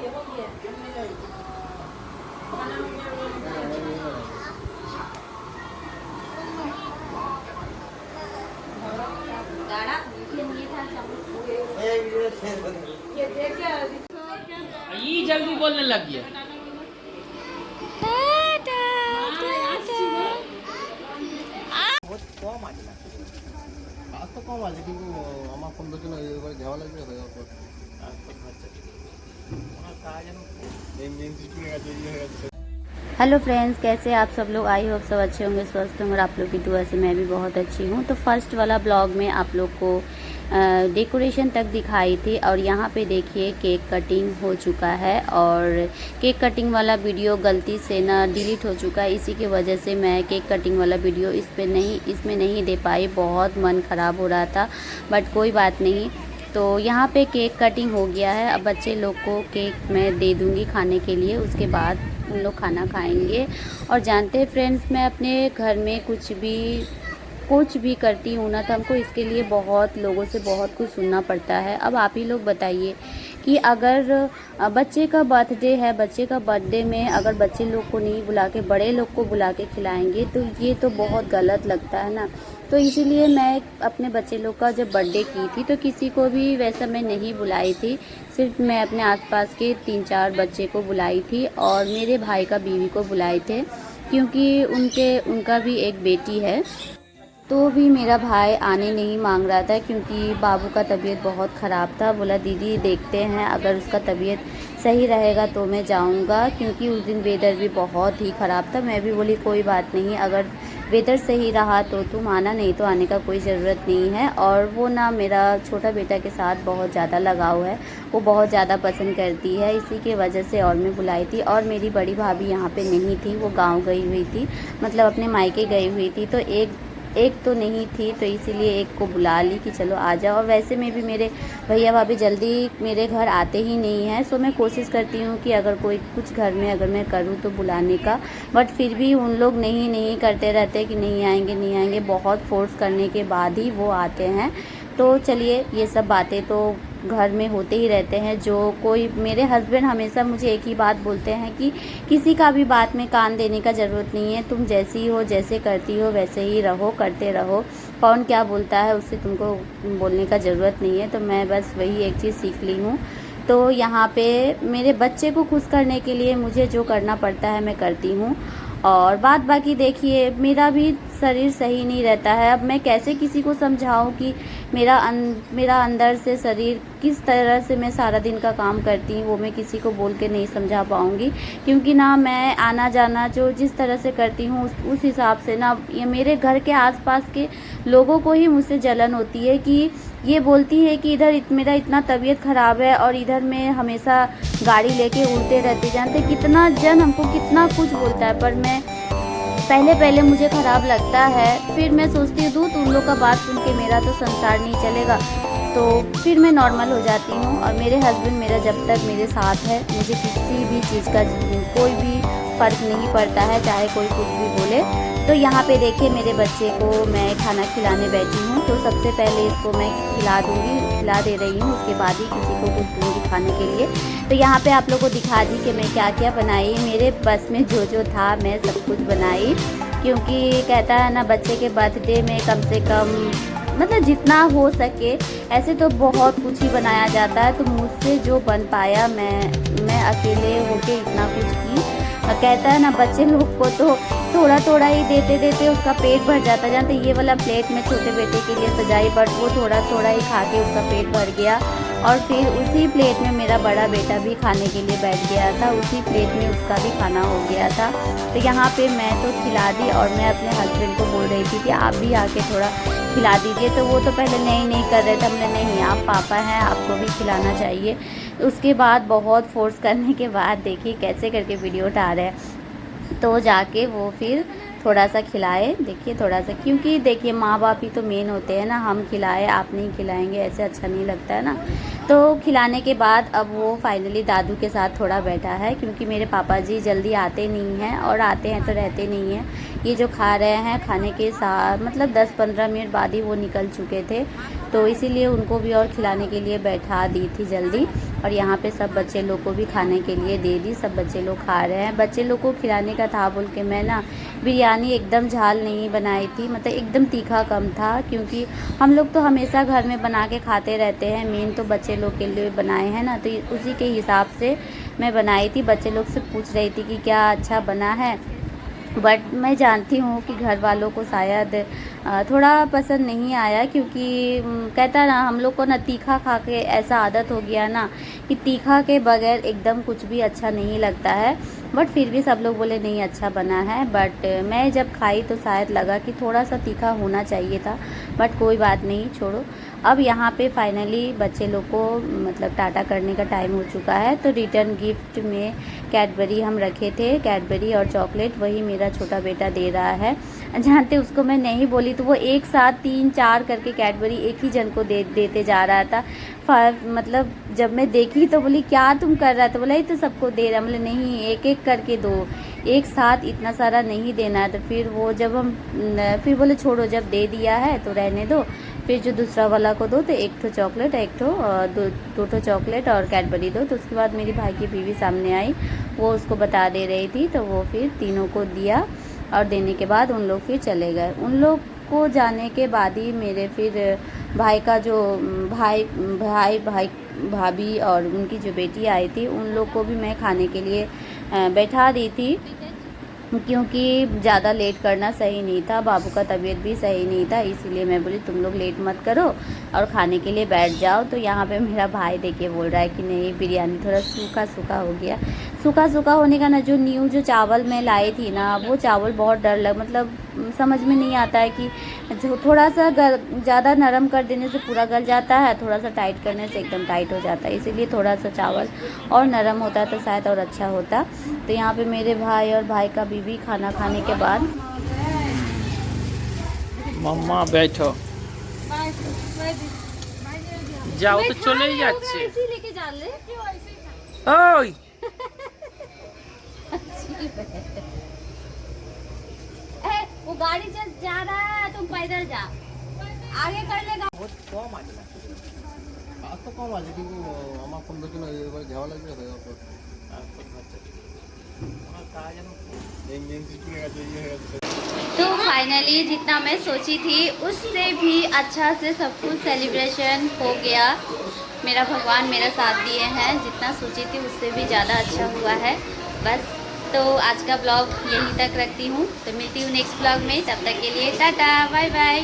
ये जल्दी बोलने लग गया। बहुत कम आज ना आज तो कम आज কিন্তু আমার ফোন ধরতে না এবারে ঝামেলা লাগবে হয়ে যাবে আর তো বাচ্চা ওনা কাজ জানো মেন সিটি में गया ये है। हेलो फ्रेंड्स, कैसे आप सब लोग? आई होप सब अच्छे होंगे, स्वस्थ होंगे और आप लोग की दुआ से मैं भी बहुत अच्छी हूँ। तो फर्स्ट वाला ब्लॉग में आप लोग को डेकोरेशन तक दिखाई थी और यहाँ पे देखिए केक कटिंग हो चुका है और केक कटिंग वाला वीडियो गलती से ना डिलीट हो चुका है। इसी की वजह से मैं केक कटिंग वाला वीडियो इसमें नहीं दे पाई। बहुत मन ख़राब हो रहा था, बट कोई बात नहीं। तो यहाँ पे केक कटिंग हो गया है। अब बच्चे लोग को केक मैं दे दूँगी खाने के लिए, उसके बाद उन लोग खाना खाएंगे। और जानते हैं फ्रेंड्स, मैं अपने घर में कुछ भी करती हूँ ना, तो हमको इसके लिए बहुत लोगों से बहुत कुछ सुनना पड़ता है। अब आप ही लोग बताइए कि अगर बच्चे का बर्थडे है, बच्चे का बर्थडे में अगर बच्चे लोग को नहीं बुला के बड़े लोग को बुला के खिलाएंगे तो ये तो बहुत गलत लगता है ना। तो इसीलिए मैं अपने बच्चे लोग का जब बर्थडे की थी तो किसी को भी वैसा मैं नहीं बुलाई थी। सिर्फ मैं अपने आसपास के 3-4 बच्चे को बुलाई थी और मेरे भाई का बीवी को बुलाए थे, क्योंकि उनका भी एक बेटी है। तो भी मेरा भाई आने नहीं मांग रहा था, क्योंकि बाबू का तबीयत बहुत ख़राब था। बोला दीदी देखते हैं, अगर उसका तबीयत सही रहेगा तो मैं जाऊंगा, क्योंकि उस दिन वेदर भी बहुत ही ख़राब था। मैं भी बोली कोई बात नहीं, अगर वेदर सही रहा तो तुम आना, नहीं तो आने का कोई ज़रूरत नहीं है। और वो ना मेरा छोटा बेटा के साथ बहुत ज़्यादा लगाव है, वो बहुत ज़्यादा पसंद करती है, इसी के वजह से और मैं बुलाई थी। और मेरी बड़ी भाभी यहाँ पे नहीं थी, वो गांव गई हुई थी, मतलब अपने मायके गई हुई थी। तो एक तो नहीं थी, तो इसीलिए एक को बुला ली कि चलो आ जाओ। और वैसे में भी मेरे भैया भाभी जल्दी मेरे घर आते ही नहीं हैं, सो मैं कोशिश करती हूँ कि अगर कोई कुछ घर में अगर मैं करूँ तो बुलाने का, बट फिर भी उन लोग नहीं करते रहते कि नहीं आएंगे। बहुत फोर्स करने के बाद ही वो आते हैं। तो चलिए, ये सब बातें तो घर में होते ही रहते हैं। जो कोई मेरे हस्बैंड हमेशा मुझे एक ही बात बोलते हैं कि किसी का भी बात में कान देने का ज़रूरत नहीं है, तुम जैसी हो, जैसे करती हो वैसे ही रहो, करते रहो। कौन क्या बोलता है उससे तुमको बोलने का ज़रूरत नहीं है। तो मैं बस वही एक चीज़ सीख ली हूँ। तो यहाँ पे मेरे बच्चे को खुश करने के लिए मुझे जो करना पड़ता है मैं करती हूँ। और बाकी देखिए, मेरा भी शरीर सही नहीं रहता है। अब मैं कैसे किसी को समझाऊं कि मेरा अंदर से शरीर किस तरह से मैं सारा दिन का काम करती हूँ, वो मैं किसी को बोल के नहीं समझा पाऊँगी। क्योंकि ना मैं आना जाना जो जिस तरह से करती हूँ उस हिसाब से ना ये मेरे घर के आसपास के लोगों को ही मुझसे जलन होती है, कि ये बोलती है कि इधर मेरा इतना तबीयत ख़राब है और इधर में हमेशा गाड़ी लेके उड़ते रहते। जानते कितना जन हमको कितना कुछ बोलता है, पर मैं पहले मुझे ख़राब लगता है, फिर मैं सोचती हूँ उन लोग का बात सुन के मेरा तो संसार नहीं चलेगा, तो फिर मैं नॉर्मल हो जाती हूँ। और मेरे हस्बैंड मेरा जब तक मेरे साथ है, मुझे किसी भी चीज़ का कोई भी फ़र्क नहीं पड़ता है, चाहे कोई कुछ भी बोले। तो यहाँ पे देखिए, मेरे बच्चे को मैं खाना खिलाने बैठी हूँ। तो सबसे पहले इसको मैं खिला दे रही हूँ, उसके बाद ही किसी को कुछ दूँगी खाने के लिए। तो यहाँ पे आप लोग को दिखा दी कि मैं क्या क्या बनाई। मेरे बस में जो था मैं सब कुछ बनाई, क्योंकि कहता है ना बच्चे के बर्थडे में कम से कम मतलब जितना हो सके, ऐसे तो बहुत कुछ ही बनाया जाता है। तो मुझसे जो बन पाया मैं अकेले होके इतना कुछ की। कहता है ना बच्चे लोग को तो थोड़ा ही देते उसका पेट भर जाता। जानते ये वाला प्लेट में छोटे बेटे के लिए सजाई, बट वो थोड़ा ही खा के उसका पेट भर गया। और फिर उसी प्लेट में मेरा बड़ा बेटा भी खाने के लिए बैठ गया था, उसी प्लेट में उसका भी खाना हो गया था। तो यहाँ पे मैं तो खिला दी और मैं अपने हस्बैंड को बोल रही थी कि आप भी आके थोड़ा खिला दीजिए। तो वो तो पहले नहीं कर रहे थे। हमने नहीं, आप पापा हैं, आपको भी खिलाना चाहिए। उसके बाद बहुत फोर्स करने के बाद देखिए कैसे करके वीडियो उठा रहे हैं। तो जाके वो फिर थोड़ा सा खिलाए, देखिए थोड़ा सा, क्योंकि देखिए माँ बाप ही तो मेन होते हैं ना। हम खिलाए, आप नहीं खिलाएंगे, ऐसे अच्छा नहीं लगता है ना। तो खिलाने के बाद अब वो फाइनली दादू के साथ थोड़ा बैठा है, क्योंकि मेरे पापा जी जल्दी आते नहीं हैं, और आते हैं तो रहते नहीं हैं। ये जो खा रहे हैं, खाने के साथ मतलब 10-15 मिनट बाद ही वो निकल चुके थे, तो इसीलिए उनको भी और खिलाने के लिए बैठा दी थी जल्दी। और यहाँ पे सब बच्चे लोग को भी खाने के लिए दे दी, सब बच्चे लोग खा रहे हैं। बच्चे लोग को खिलाने का था बोल के मैं ना बिरयानी एकदम झाल नहीं बनाई थी, मतलब एकदम तीखा कम था, क्योंकि हम लोग तो हमेशा घर में बना के खाते रहते हैं। मेन तो बच्चे लोग के लिए बनाए हैं ना, तो उसी के हिसाब से मैं बनाई थी। बच्चे लोग से पूछ रही थी कि क्या अच्छा बना है, बट मैं जानती हूँ कि घर वालों को शायद थोड़ा पसंद नहीं आया, क्योंकि कहता ना हम लोग को ना तीखा खा के ऐसा आदत हो गया ना कि तीखा के बगैर एकदम कुछ भी अच्छा नहीं लगता है। बट फिर भी सब लोग बोले नहीं अच्छा बना है। बट मैं जब खाई तो शायद लगा कि थोड़ा सा तीखा होना चाहिए था, बट कोई बात नहीं, छोड़ो। अब यहाँ पे फाइनली बच्चे लोग को मतलब टाटा करने का टाइम हो चुका है, तो रिटर्न गिफ्ट में कैडबरी हम रखे थे, कैडबरी और चॉकलेट, वही मेरा छोटा बेटा दे रहा है। जानते उसको मैं नहीं बोली तो वो एक साथ 3-4 करके कैडबरी एक ही जन को देते जा रहा था। मतलब जब मैं देखी तो बोली क्या तुम कर रहा था, बोला ये तो सबको दे रहा। बोले नहीं, एक एक करके दो, एक साथ इतना सारा नहीं देना है। तो फिर वो जब हम फिर बोले छोड़ो, जब दे दिया है तो रहने दो, फिर जो दूसरा वाला को दो, तो एक ठो चॉकलेट, एक ठो दो ठो चॉकलेट और कैडबरी दो। तो उसके बाद मेरी भाई की बीवी सामने आई, वो उसको बता दे रही थी, तो वो फिर तीनों को दिया, और देने के बाद उन लोग फिर चले गए। उन लोग को जाने के बाद ही मेरे फिर भाई का जो भाई भाभी और उनकी जो बेटी आई थी, उन लोग को भी मैं खाने के लिए बैठा दी थी, क्योंकि ज़्यादा लेट करना सही नहीं था। बाबू का तबीयत भी सही नहीं था, इसीलिए मैं बोली तुम लोग लेट मत करो और खाने के लिए बैठ जाओ। तो यहाँ पे मेरा भाई देखिए बोल रहा है कि नहीं बिरयानी थोड़ा सूखा सूखा हो गया। सूखा सूखा होने का ना, जो चावल मैं लाई थी ना, वो चावल बहुत मतलब समझ में नहीं आता है कि थोड़ा सा ज़्यादा नरम कर देने से पूरा गल जाता है, थोड़ा सा टाइट करने से एकदम टाइट हो जाता है। इसीलिए थोड़ा सा चावल और नरम होता तो शायद और अच्छा होता। तो यहाँ पे मेरे भाई और भाई का बीवी खाना खाने के बाद, मम्मा बैठो, যাও তো চলেই যাচ্ছে। ওই वो गाड़ी जा रहा है, तुम पैदल जा, आगे कर लेगा। বহুত কম আছে না, কাজ তো কম আছে, কিন্তু আমার সন্ধ্যার জন্য এবার ঘেওয়া লাগবে হয়ে যাওয়ার পর তারপর বাচ্চা আমার কাজ এখন तो फाइनली जितना मैं सोची थी उससे भी अच्छा से सब कुछ सेलिब्रेशन हो गया। मेरा भगवान मेरा साथ दिए हैं, जितना सोची थी उससे भी ज़्यादा अच्छा हुआ है। बस तो आज का ब्लॉग यहीं तक रखती हूँ, तो मिलती हूँ नेक्स्ट ब्लॉग में। तब तक के लिए टाटा बाय बाय।